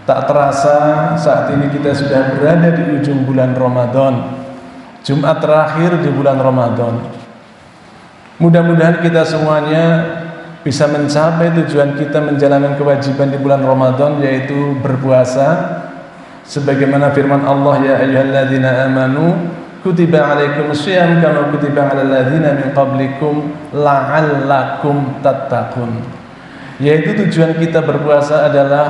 Tak terasa saat ini kita sudah berada di ujung bulan Ramadan, Jumat terakhir di bulan Ramadan. Mudah-mudahan kita semuanya bisa mencapai tujuan kita menjalankan kewajiban di bulan Ramadan, yaitu berpuasa. Sebagaimana firman Allah, ya ayyuhalladzina amanu kutiba alaikumussyiyam kama kutiba alal ladzina min qablikum la'allakum tattaqun. Yaitu tujuan kita berpuasa adalah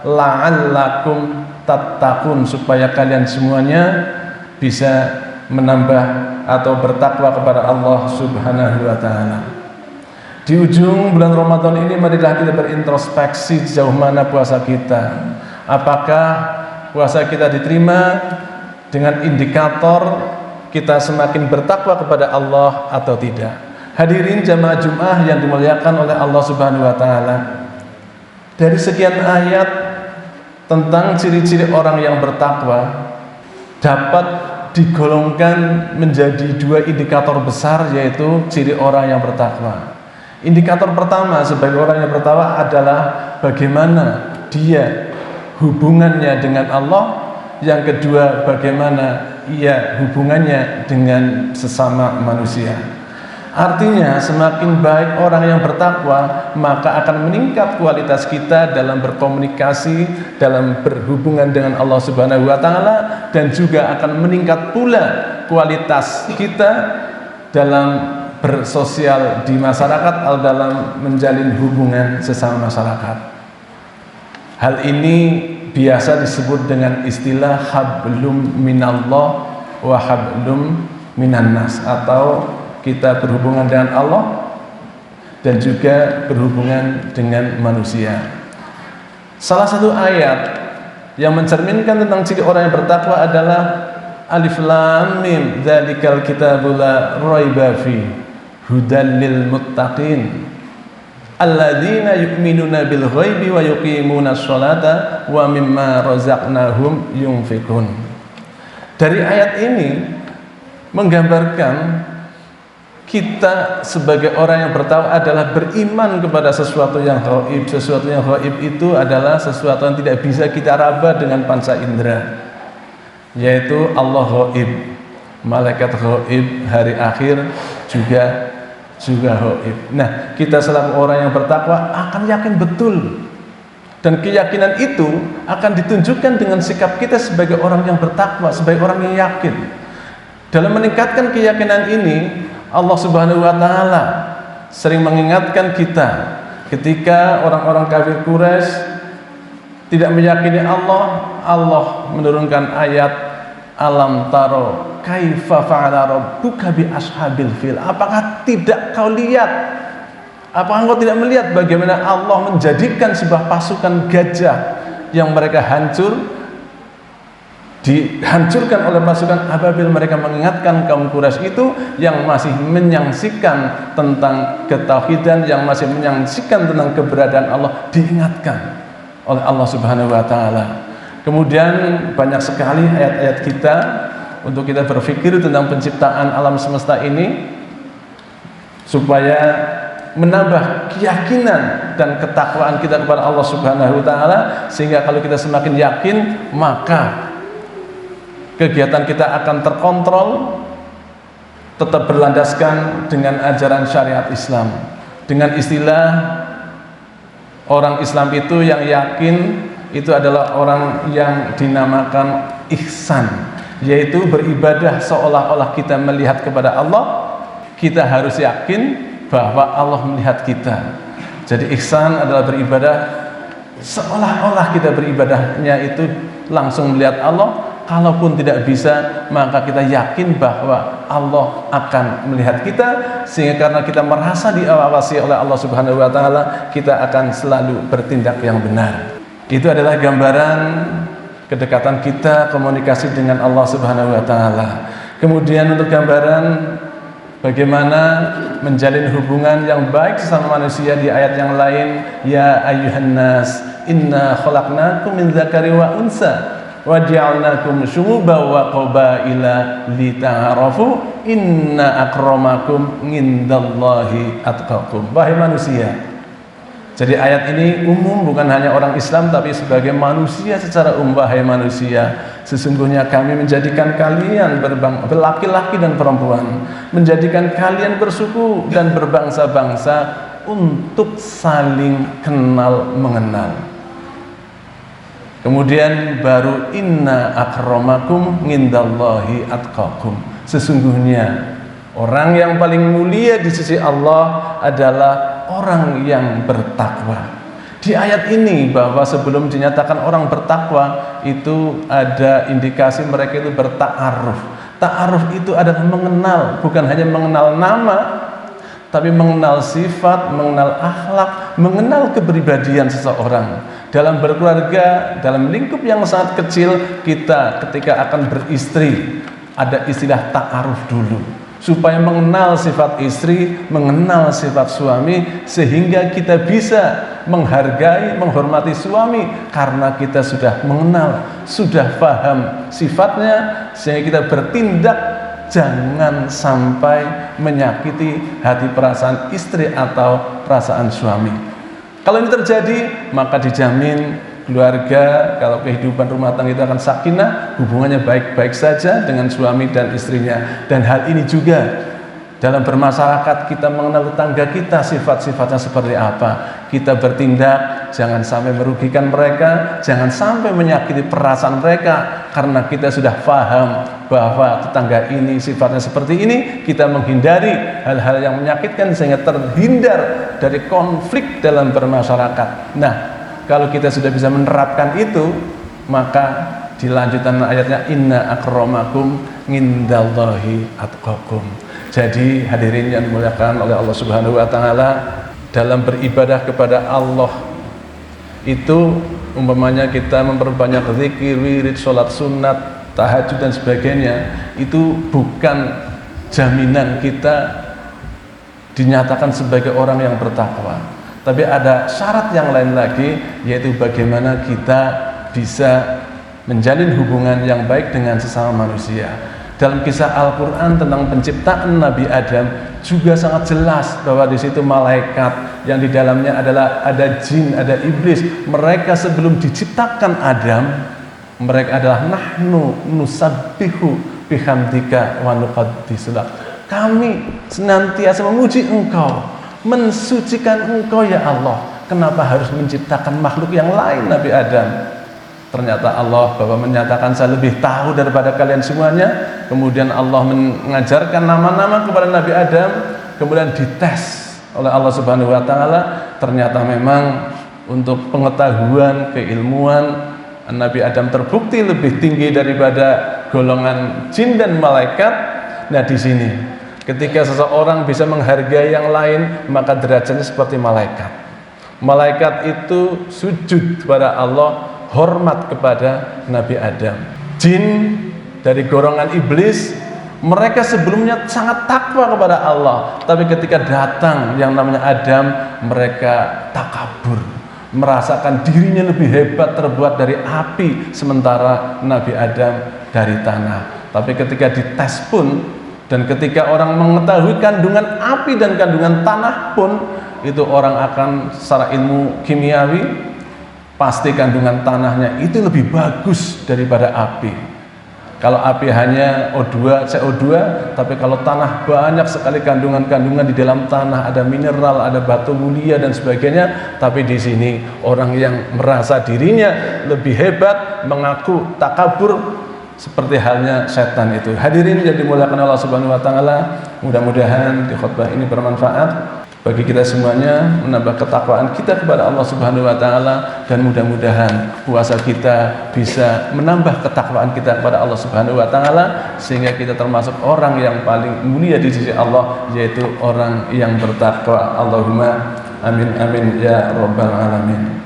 la'allakum tattaqun, supaya kalian semuanya bisa menambah atau bertakwa kepada Allah Subhanahu wa taala. Di ujung bulan Ramadan ini marilah kita berintrospeksi sejauh mana puasa kita. Apakah puasa kita diterima dengan indikator kita semakin bertakwa kepada Allah atau tidak? Hadirin jamaah Jumat yang dimuliakan oleh Allah Subhanahu wa taala. Dari sekian ayat tentang ciri-ciri orang yang bertakwa dapat digolongkan menjadi dua indikator besar, yaitu ciri orang yang bertakwa. Indikator pertama sebagai orang yang bertakwa adalah bagaimana dia hubungannya dengan Allah. Yang kedua, bagaimana ia hubungannya dengan sesama manusia. Artinya semakin baik orang yang bertakwa, maka akan meningkat kualitas kita dalam berkomunikasi, dalam berhubungan dengan Allah Subhanahu wa taala, dan juga akan meningkat pula kualitas kita dalam bersosial di masyarakat atau dalam menjalin hubungan sesama masyarakat. Hal ini biasa disebut dengan istilah hablum minallah wa hablum minannas, atau kita berhubungan dengan Allah dan juga berhubungan dengan manusia. Salah satu ayat yang mencerminkan tentang ciri orang yang bertakwa adalah Alif Lam Mim dzalikal kitabul la raiba fi hudal lil muttaqin alladzina yu'minuna bil ghaibi wa yuqimunas sholata wa mimma razaqnahum yunfikun. Dari ayat ini menggambarkan kita sebagai orang yang bertakwa adalah beriman kepada sesuatu yang ghaib. Sesuatu yang ghaib itu adalah sesuatu yang tidak bisa kita raba dengan panca indera, yaitu Allah ghaib, malaikat ghaib, hari akhir juga ghaib. Nah, kita selaku orang yang bertakwa akan yakin betul, dan keyakinan itu akan ditunjukkan dengan sikap kita sebagai orang yang bertakwa, sebagai orang yang yakin. Dalam meningkatkan keyakinan ini, Allah Subhanahu wa taala sering mengingatkan kita ketika orang-orang kafir Quraisy tidak meyakini Allah. Allah menurunkan ayat alam taro kaifa fa'ala rabbuka bi ashabil fil. Apakah tidak kau lihat? Apakah engkau tidak melihat bagaimana Allah menjadikan sebuah pasukan gajah yang mereka dihancurkan oleh pasukan ababil. Mereka mengingatkan kaum Quraisy itu yang masih menyaksikan tentang ketauhidan, yang masih menyaksikan tentang keberadaan Allah, diingatkan oleh Allah Subhanahu wa taala. Kemudian banyak sekali ayat-ayat kita untuk kita berpikir tentang penciptaan alam semesta ini supaya menambah keyakinan dan ketakwaan kita kepada Allah Subhanahu wa taala, sehingga kalau kita semakin yakin, maka kegiatan kita akan terkontrol, tetap berlandaskan dengan ajaran syariat Islam. Dengan istilah orang Islam itu yang yakin itu adalah orang yang dinamakan ihsan, yaitu beribadah seolah-olah kita melihat kepada Allah. Kita harus yakin bahwa Allah melihat kita. Jadi ihsan adalah beribadah seolah-olah kita beribadahnya itu langsung melihat Allah. Kalaupun tidak bisa, maka kita yakin bahwa Allah akan melihat kita, sehingga karena kita merasa diawasi oleh Allah Subhanahu wa taala, kita akan selalu bertindak yang benar. Itu adalah gambaran kedekatan kita, komunikasi dengan Allah Subhanahu wa taala. Kemudian untuk gambaran bagaimana menjalin hubungan yang baik sesama manusia, di ayat yang lain, ya ayyuhan nas inna khalaqnakum min dzakari wa unsa wa ja'alnakum syu'uban wa qabaila lita'arafu inna akramakum indallahi atqakum. Wahai manusia, Jadi ayat ini umum, bukan hanya orang Islam, tapi sebagai manusia secara umum. Wahai manusia, sesungguhnya kami menjadikan kalian laki-laki dan perempuan, menjadikan kalian bersuku dan berbangsa-bangsa untuk saling kenal mengenal. Kemudian baru inna akramakum ngindallahi atqakum. Sesungguhnya orang yang paling mulia di sisi Allah adalah orang yang bertakwa. Di ayat ini bahwa sebelum dinyatakan orang bertakwa itu ada indikasi mereka itu berta'aruf. Ta'aruf itu adalah mengenal, bukan hanya mengenal nama, tapi mengenal sifat, mengenal akhlak, mengenal kepribadian seseorang. Dalam berkeluarga, dalam lingkup yang sangat kecil, kita ketika akan beristri ada istilah ta'aruf dulu, supaya mengenal sifat istri, mengenal sifat suami, sehingga kita bisa menghargai, menghormati suami karena kita sudah mengenal, sudah paham sifatnya, sehingga kita bertindak jangan sampai menyakiti hati perasaan istri atau perasaan suami. Kalau ini terjadi, maka dijamin keluarga, kalau kehidupan rumah tangga itu akan sakinah, hubungannya baik-baik saja dengan suami dan istrinya. Dan hal ini juga dalam bermasyarakat, kita mengenal tetangga kita, sifat-sifatnya seperti apa. Kita bertindak, jangan sampai merugikan mereka, jangan sampai menyakiti perasaan mereka, karena kita sudah paham bahwa tetangga ini sifatnya seperti ini. Kita menghindari hal-hal yang menyakitkan sehingga terhindar dari konflik dalam bermasyarakat. Nah, kalau kita sudah bisa menerapkan itu, maka dilanjutkan ayatnya inna akramakum ngindallahi atqakum. Jadi hadirin yang dimuliakan oleh Allah Subhanahu wa taala, dalam beribadah kepada Allah itu umpamanya kita memperbanyak zikir, wirid, salat sunat, tahajud dan sebagainya, itu bukan jaminan kita dinyatakan sebagai orang yang bertakwa. Tapi ada syarat yang lain lagi, yaitu bagaimana kita bisa menjalin hubungan yang baik dengan sesama manusia. Dalam kisah Al-Quran tentang penciptaan Nabi Adam juga sangat jelas bahwa di situ malaikat, yang di dalamnya adalah ada jin, ada iblis. Mereka sebelum diciptakan Adam, mereka adalah nahnu nusabbihu bihamdika wa nuqaddisu lak. Kami senantiasa memuji Engkau, mensucikan Engkau ya Allah. Kenapa harus menciptakan makhluk yang lain Nabi Adam? Ternyata Allah bahwa menyatakan saya lebih tahu daripada kalian semuanya. Kemudian Allah mengajarkan nama-nama kepada Nabi Adam. Kemudian dites oleh Allah Subhanahu wa taala. Ternyata memang untuk pengetahuan, keilmuan, Nabi Adam terbukti lebih tinggi daripada golongan jin dan malaikat. Nah, di sini ketika seseorang bisa menghargai yang lain, maka derajatnya seperti malaikat. Malaikat itu sujud kepada Allah, hormat kepada Nabi Adam. Jin dari golongan iblis, mereka sebelumnya sangat takwa kepada Allah, tapi ketika datang yang namanya Adam, mereka takabur, merasakan dirinya lebih hebat, terbuat dari api, sementara Nabi Adam dari tanah. Tapi ketika dites pun, dan ketika orang mengetahui kandungan api dan kandungan tanah pun, itu orang akan secara ilmu kimiawi pasti kandungan tanahnya itu lebih bagus daripada api. Kalau api hanya O2, CO2, tapi kalau tanah banyak sekali kandungan-kandungan di dalam tanah, ada mineral, ada batu mulia dan sebagainya. Tapi di sini orang yang merasa dirinya lebih hebat, mengaku takabur, seperti halnya setan itu. Hadirin yang dimuliakan Allah Subhanahu wa taala, mudah-mudahan di khutbah ini bermanfaat bagi kita semuanya, menambah ketakwaan kita kepada Allah Subhanahu wa taala, dan mudah-mudahan puasa kita bisa menambah ketakwaan kita kepada Allah Subhanahu wa taala, sehingga kita termasuk orang yang paling mulia di sisi Allah, yaitu orang yang bertakwa. Allahumma amin amin ya rabbal alamin.